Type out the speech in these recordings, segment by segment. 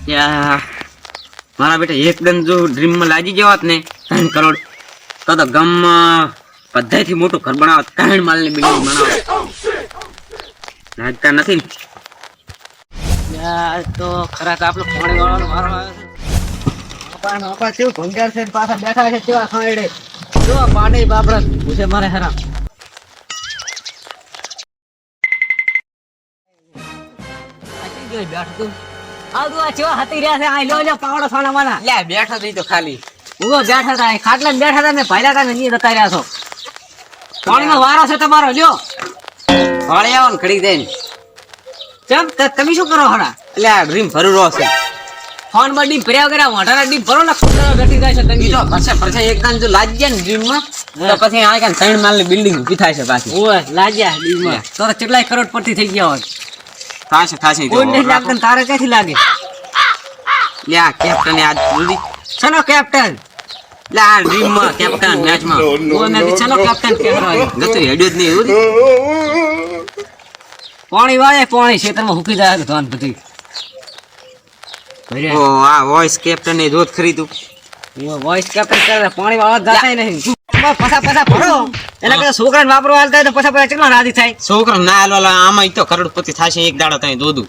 મારા બેટા એકદમ જો ડ્રીમ માં લાગી જવાત ને 3 કરોડ તો ગામમાં બધાથી મોટું ઘર બનાવત 3 માળની બિલ્ડિંગ બનાવત લાગતા નથી ને યાર તો ખરા કે આપણો પાણી વાળાનો મારો આવ્યો છે કેવું ભંગાર છે પાછા બેઠા છે કેવા ખાડે જો પાણી બાપરા પૂછે મારે હરામ બેઠ તું આવડું આ ચેવા હતી રહ્યા છે આ લો પાવડો સોના માના લે બેઠો થઈ તો ખાલી ઉભો બેઠા હતા ખાટલા બેઠા હતા ને ભાઈલા તા ને જતા રહ્યા છો પાણીનો વારો છે તમારો લ્યો પાણી આવો ને ઘડી દઈને ચમ તમે શું કરો હડા એટલે આ ડ્રીમ ભરું રહો છે ફોન માં ડીમ ભર્યા વગર મોઢાના ડીમ ભરો ને ખુદરા બેઠી જાય છે તંગી જો પછી એકદમ જો લાગી જાય ને ડ્રીમ માં તો પછી આ કાન 3 માળની બિલ્ડિંગ ઊભી થાય છે પાછી ઓય લાગ્યા ડ્રીમ માં તો કેટલાય કરોડ પરથી થઈ ગયા હોય થાશે કોઈને લાગતું તારે ક્યાંથી લાગે લે આ કેપ્ટન આજ જલ્દી ચલો કેપ્ટન લે આ ડ્રીમ માં કેપ્ટન મેચ માં ઓને ચલો કેપ્ટન કેરો ગતું હેડ્યો જ નહીં પાણી વાળે પાણી ખેતરમાં હુકી જાય તો ધન બધી ઓ આ વોઇસ કેપ્ટન ને દોત ખરીદું ઓ વોઇસ કેપ્ટન કરે પાણી વાળવા જાતા નહીં પછા ભરો એટલે કે છોકરાને વાપરવા હાલતા તો પછા કેટલા રાજી થાય છોકરા ના હાલવાલા આમાં તો કરોડપતિ થશે એક દાડો થાય દોદું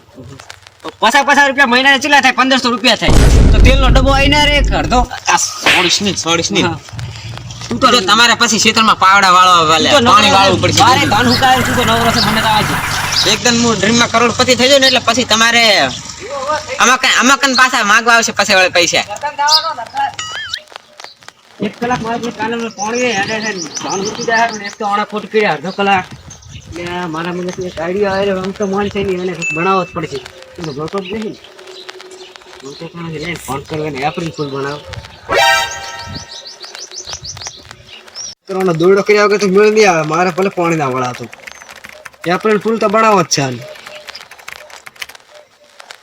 પછા રૂપિયા મહિનાને કેટલા થાય 1500 રૂપિયા થાય તો તેલનો ડબ્બો આઈને રે અડધો 40 ની તું તો તમારે પછી ખેતરમાં પાવડા વાળવા વાલે પાણી વાળવું પડશે મારે ધાન હુકાય તું તો નવરો છે મને તો આજ એકદમ હું ડ્રીમમાં કરોડપતિ થઈ જાવ ને એટલે પછી તમારે આમાં પાછા માંગવા આવશે પછી વળે પૈસા 1 કલાક મારે કાનનો પાણી હેડે છે ધાન હુકી જાય ને એક તો આણા ફૂટ કર્યા અડધો કલાક એટલે મારા મને એક આઈડિયા આવ્યો આમ તો મન છે નહીં અને બનાવવો જ પડશે તો ગોતો જ નહીં ગોતો કાં લે ફોન કરવાને એપ્રિલ ફૂલ બનાવ કરવાનો દોડો કર્યા વગર તો મેળ નહીં આવે મારે ભલે પાણી ના વળાતું એપ્રિલ ફૂલ તો બનાવો જ છે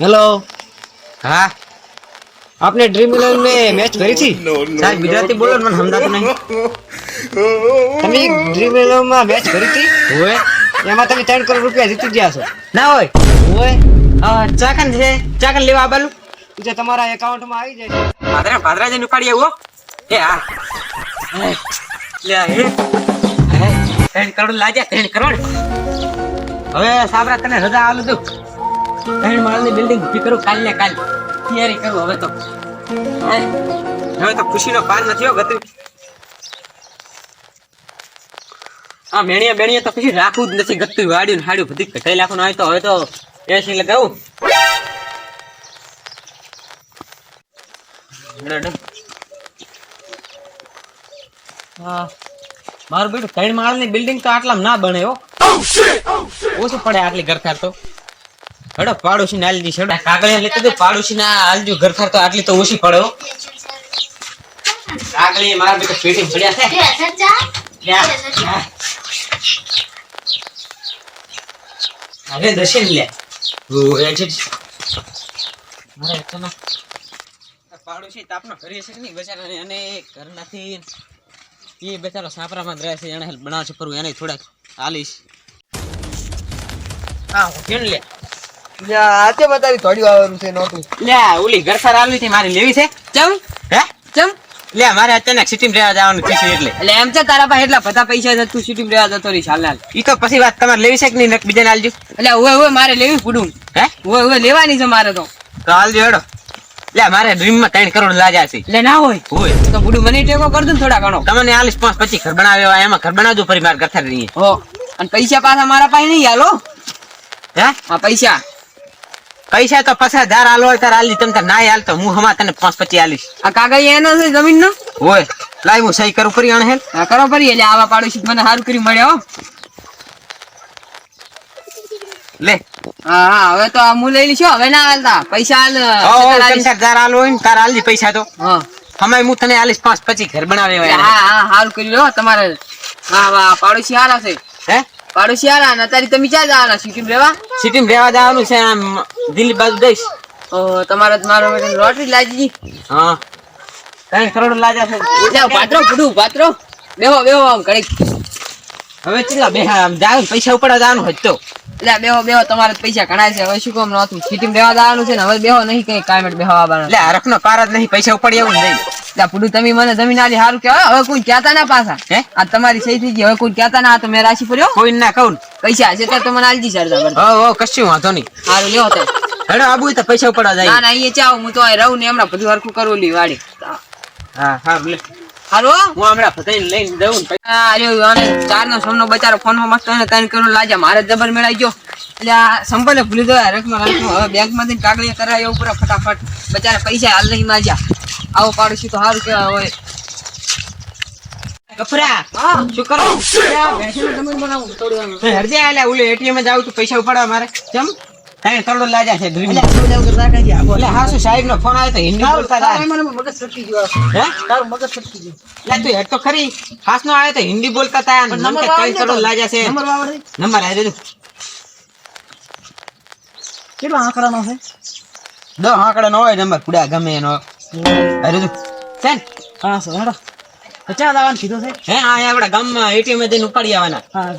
હેલો હા आपने ड्रीम इलेवन में मैच करी थी साहब गुजराती बोलो मन समझाતું નહીં તમે ડ્રીમ ઇલેવન માં મેચ કરી હતી હોય એમાં તમે 3 કરોડ રૂપિયા જીતી ગયા છો ના હોય ચાકન છે ચાકન લેવા આબાલું જે તમારા એકાઉન્ટ માં આવી જાય ભાદરા જે ઉકાડી આવો એ હા લે હે 3 કરોડ લાગ્યા 3 કરોડ હવે સાબરા તને રજા આલું દઉં 3 માળની બિલ્ડિંગ ઊભી કરું કાલ ને કાલ તૈયારી કરું હવે તો ખુશીનો પાર નથી હો ગતું આ મેણિયા તો પછી રાખવું જ નથી ગતું વાડ્યું હાડ્યું બધી કટાઈ લાખનું આવે તો હવે તો એસી લગાવું હા મારું બેટું 3 માળની બિલ્ડિંગ તો આટલામાં ના બને હો ઓછું પડે આટલી ઘરખાર તો હડો પાડોશી ના આલજી છોડા કાગળિયા લેતો તો પાડોશી ના આલજો ઘરખાર તો આટલી તો ઓછી પડે હો કાગળિયા મારા બેટો પેટી પડ્યા છે હવે દર્શન લે ઓ એજે મારે તો ના પાડોશી તાપનો ઘરે છે કે નહીં બેચારાને અને ઘર નથી એ બેચારો સાપરામાં રહે છે એને હેલ્પ બનાવ છે પર એને થોડાક આલીશ હા કેન લે આતે બતાવી થોડી આવવાનું છે નોતું લે ઓલી ઘરસાર આલવી થી મારી લેવી છે ચમ હે ચમ લે મારે અચાનક સિટીમાં રહેવા જવાનું છે એટલે એમ છે તારા પાસે એટલા બધા પૈસા છે તું સિટીમાં રહેવા જતો રહી ચાલ ઈ તો પછી વાત તમારે લેવી છે કે નહીં બીજાને આલજો એટલે ઓય મારે લેવી પૂડું હે ઓય લેવાની છે મારે તો આલજો હેડો લે મારે ડ્રીમ માં 3 કરોડ લાગ્યા છે એટલે ના હોય તો પૂડું મને ટેકો કર દઉં થોડા ઘણો તમને 45 ઘર બનાવ્યો એમાં ઘર બનાવજો ફરી માર ઘર થઈ હો અને પૈસા પાછા મારા પાસે નહીં હાલો હે આ પૈસા તો 50,000 આલો હોય તાર આલી તમ તાર ના હાલ તો હું હમા તને 5-25 આલીશ આ કાગળ એનો છે જમીન નો હોય લાઈ હું સહી કરું ફરી આણે હે હા કરો ફરી એટલે આવા પાડોશી મને સારું કરી મળ્યો લે હા હવે તો આ હું લઈ લીશું હવે ના હાલતા પૈસા હાલ 50,000 આલો હોય તાર આલી પૈસા તો હા હમા હું તને આલીશ 5-25 ઘર બનાવે હા સારું કરી લો તમારે વાહ પાડોશી હારા છે હે પાડોશી આલા ને તારી તમે ક્યાં જવાના સિટીમાં રહેવા જવાનું છે આમ દિલ્હી બાજુ દઈશ ઓ તમારે મારો લોટરી લાજી હા 3 કરોડ લાજા છે જાવ પાત્રો બેહો આમ ઘડી હવે કેટલા બેહા આમ જાવ પૈસા ઉપાડવા જવાનું હોય તો એટલે બેહો બેહો તમારે પૈસા ઘણા છે હવે શું કામ નહોતું સિટીમાં રહેવા જવાનું છે ને હવે બેહો નહીં કઈ કાયમ બેહવા આવવાનું એટલે હરખનો કાર જ નહીં પૈસા ઉપાડી એવું નહીં એટલે પૂરું તમે મને જમીન આલી સારું કહેવાય હવે કોઈ કહેતા ના પાછા હે આ તમારી સહી થઈ ગઈ હવે કોઈ કહેતા ના તો મેં રાશિ પડ્યો કોઈ ના કહું પૈસા છે તો મને આલજી સર હો કશું વાંધો નહીં સારું લ્યો તો હેડો આબુ તો પૈસા ઉપાડવા જાય ના ના અહીંયા ચાવ હું તો અહીં રહું ને હમણાં બધું હરખું કરવું લી વાડી હા હા બોલે હાલો હું હમણાં ફતાઈને લઈને દઉં ચાર નો સોમનો બચારો ફોન માં મસ્ત હોય 3 કરોડ લાજા મારે જબર મેળાઈ ગયો એટલે આ સંપલે ભૂલી ગયો રકમાં હવે બેંક માંથી કાગળિયા કરાયો ઉપર ફટાફટ બચારા પૈસા હાલ નહીં માજા આવો પાડોશી તો સારું કેવા હોય કપરા હા શું કરો બેસીને જમીન બનાવું થોડી હરજે આલે ઓલે એટીએમ માં જાવ તો પૈસા ઉપાડવા મારે કેમ 3 કરોડ લાજા છે ધૂઈ એટલે હા શું સાહેબ નો ફોન આવ્યો તો હિન્દી બોલતા હતા મને મગજ સટકી ગયો હે તારું મગજ સટકી ગયો લે તું હેડ તો ખરી ખાસ નો આવ્યો તો હિન્દી બોલતા હતા નંબર 3 કરોડ લાજા છે નંબર આવી દે કેટલા આંકડાનો છે 10 આંકડાનો હોય નંબર પૂડા ગમે એનો અરે તું સેન હા સર હેડો પચાસ આવવાનું કીધું છે હે આ આપડા ગામમાં એટીએમ માં જઈને ઉપાડી આવવાના હા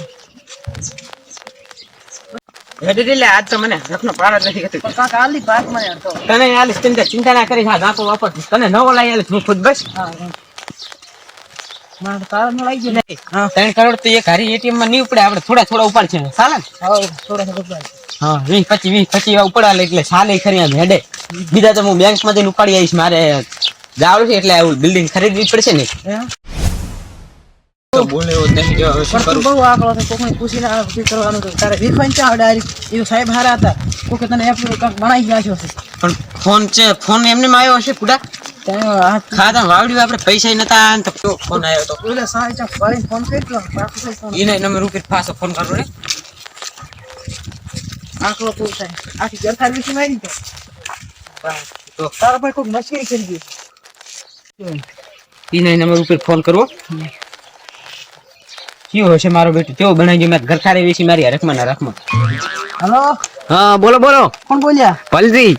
એટલે આજ તો મને રખનો પાર જ નથી કરતો કાકા આલી બાત મને અડતો તને આલી ચિંતા ના કરી હા નાખો વાપર તને નવો લઈ આલી હું ખુદ બસ હા માર તાર ન લઈ ગયો નહીં હા 3 કરોડ તો એક હારી એટીએમ માં નહીં ઉપડે આપણે થોડા થોડા ઉપાડ છે ચાલે હા થોડા થોડા ઉપાડ હા 20 25 ઉપાડા લે એટલે ચાલે ખરી આમ હેડે બીજા તો હું બેંક માં જઈને ઉપાડી આવીશ મારે જાવડું છે એટલે આવું બિલ્ડિંગ ખરીદવી પડશે ને તો બોલે ઓ નહીં જો હવે શું કરું બહુ આકળો છે કોકને પૂછીને આ શું કરવાનું તો તારે વીફાઈન ચા ડાયરેક્ટ એ સાહેબ હારા હતા કોકે તને એપ કાક બનાવી ગયા છે પણ ફોન છે ફોન એમને માં આવ્યો હશે પુડા ખાતા વાવડી આપણે પૈસા નતા તો ફોન આવ્યો તો ઓલે સાહેબ ચા ફરી ફોન કર્યો પાછો ફોન ઈને નંબર ઉપર પાછો ફોન કરો રે આકળો પૂછાય આખી ઘર થાળી થી મારી તો તારા ભાઈ કોઈ મસ્કરી કરી ગઈ ઈને નંબર ઉપર ફોન કરવો ક્યો હશે મારો બેટો કેવો બનાવી મેં ઘર ખારે વેચી મારી હરખમાં ના રખમાં હેલો હા બોલો બોલો કોણ બોલ્યા પલજી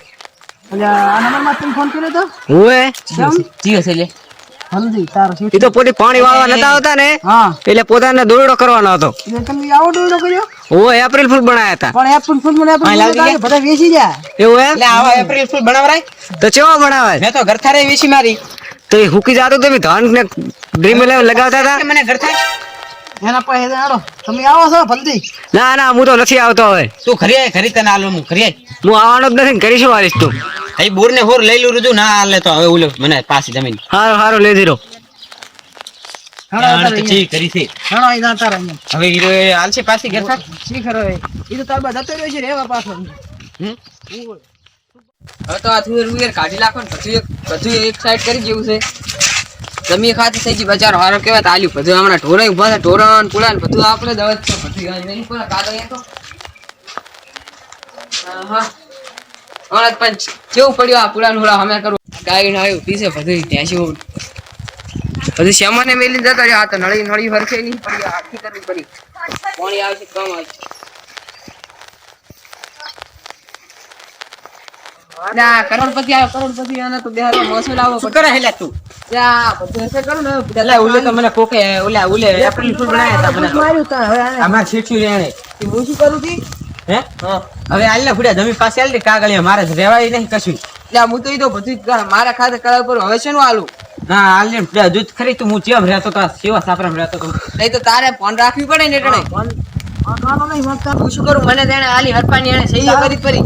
ઓલા આ નંબર માં તમે ફોન કર્યો તો ઓએ જી હશે લે પલજી તારો ઈ તો પોતે પાણી વાળવા નતા આવતા ને હા એટલે પોતાને દોરડો કરવાનો હતો તમે આવો દોરડો કર્યો ઓએ એપ્રિલ ફૂલ બનાયા હતા પણ એપ્રિલ ફૂલ મને બધા વેચી ગયા એવું હે એટલે આવા એપ્રિલ ફૂલ બનાવરાય તો કેવો બનાવાય મેં તો ઘર ખારે વેચી મારી તો એ હુકી જાતો તમે ધાન ને ડ્રીમ ઇલેવન લગાવતા હતા મને ઘર થાય એના પાસે આડો તમે આવો છો ભલતી ના ના હું તો નથી આવતો હવે તું ખરી તને આલો હું ખરી હું આવવાનો જ નથી કરીશું વારીશ તું એ બોર ને હોર લઈ લઉં રૂ ના આલે તો હવે ઓલે મને પાછી જમીન હારો હારો લઈ દીરો હારો તો ઠીક કરી છે હારો આ જાતા રહે હવે હીરો આલશે પાછી ઘર ખા શી ખરો ઈ તો તાર બા જતો રહ્યો છે રેવા પાછો હવે તો આ તુર કાઢી નાખો ને બધું એક સાઈડ કરી જેવું છે જમી ખાતી થઈ ગઈ બચારો હારો કેવાય આલ્યું બધું હમણાં ઢોરાઈ ઉભા છે ઢોરણ પુલાન બધું આપણે દવા છે બધું નહીં કોના કાગળ તો હા હમણાં પણ કેવું પડ્યું આ પુલાન હુડા અમે કરું ગાય આવ્યું પીસે બધું ત્યાં બધું શ્યામાને મેલી જતો રહ્યો આ તો નળી હરખે નહીં પડી આખી કરવી પડી પાણી આવશે કમ આવશે ના કરોડપતિ આવ્યો કરોડપતિ આને તો બેહાર મોસલ આવો શું કરે હેલા તું યા બધું હશે કરું ને એટલે ઓલે તો મને કોકે ઓલે એપ્રિલ ફૂલ બનાયા હતા મને માર્યું તા હવે અમાર શીઠી રેણે ઈ હું શું કરું તી હે હા હવે આલ ને ફુડા જમી પાસે આલ દે કાગળિયા મારે રેવાય નહીં કશું એટલે હું તો ઈ તો બધું મારા ખાતે કળા પર હવે શેનું આલું ના આલ ને ફુડા દૂધ ખરી તું હું જેમ રહેતો તો સેવા સાપરામ રહેતો તો નહીં તો તારે ફોન રાખવી પડે ને એટલે ફોન આ કાનો નહીં વાગતા હું શું કરું મને તેને આલી હરપાની એને સહી કરી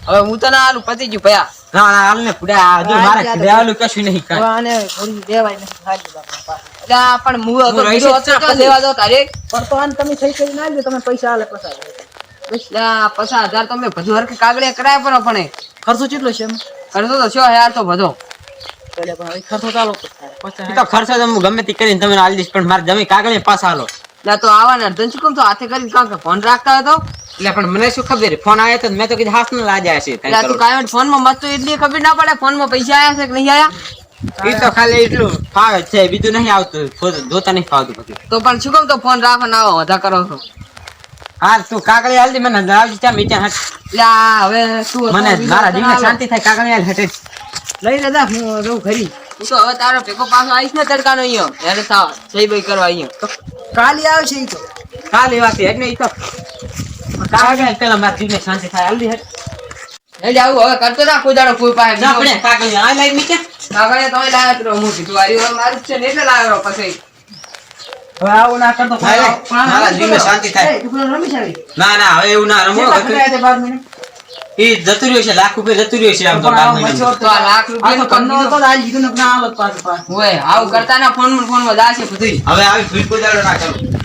હવે હું તો ના આલું પતી ગયું ભયા ના ના હાલ ને ફુડા જો મારે દેવાલું કશું નહીં કાઈ આને થોડી દેવાય નથી ખાલી બાપા એટલે પણ હું તો બીજો હતો દેવા દો તારે પણ તો આને તમે સહી કરી નાખજો તમે પૈસા આલે પસાર બસ આ 50000 તમે બધું હરકે કાગળિયા કરાય પણ ખર્ચો કેટલો છે ખર્ચો તો છો યાર તો બધો એટલે પણ ખર્ચો ચાલો તો ખર્ચો તો હું ગમે તે કરીને તમે આલી દઈશ પણ મારે જમી કાગળિયા પાછા આલો એટલે તો આવાને અર્ધન શું કેમ તો હાથે કરીને કામ કે ફોન રાખતા હતો એટલે પણ મને શું ખબર ફોન આવ્યો તો મેં તો કીધું હાથ ન લાજ્યા છે એટલે તું કાયમ ફોન માં મત તો એટલી ખબર ના પડે ફોન માં પૈસા આયા છે કે નહીં આયા એ તો ખાલી એટલું ફાવે છે બીજું નહીં આવતું જોતા નહીં ફાવતું બધું તો પણ શું કેમ તો ફોન રાખો ના આવો વધા કરો છો હા તું કાગળી હાલ દે મને લાવજી ત્યાં મીચા હટ એટલે હવે તું મને મારા જીવને શાંતિ થાય કાગળી હાલ હટે લઈ લેતા હું જઉં ઘરી તું તો હવે તારો ભેગો પાછો આવીશ ને તડકાનો અહીંયા એને થાવ સહી બઈ કરવા અહીંયા કાલી આવશે ઈ તો કા લેવા છે એટલે ઈ તો કાગળ પેલા માર જીને શાંતિ થાય આલદી હે એટલે આવું હવે કરતો ના કોઈ દાડો કોઈ પાસે ના પડે કાગળ આ લાઈ મીકે કાગળ તો લાવ્યો તો હું કીધું આરી મારું છે ને એટલે લાવ્યો પછી હવે આવું ના કરતો મારા જીને શાંતિ થાય તું રમી જાવી ના ના હવે એવું ના રમો તે 12 મિનિટ ઈ જતું રહ્યો છે લાખ રૂપિયા જતું રહ્યો છે આમ તો 12 મિનિટ તો લાખ રૂપિયા કન્નો તો આલ જીધું ને ના આવત પાછું હોય આવું કરતા ના ફોન માં દાશે બધું હવે આવી ફીડ કોઈ દાડો ના કરું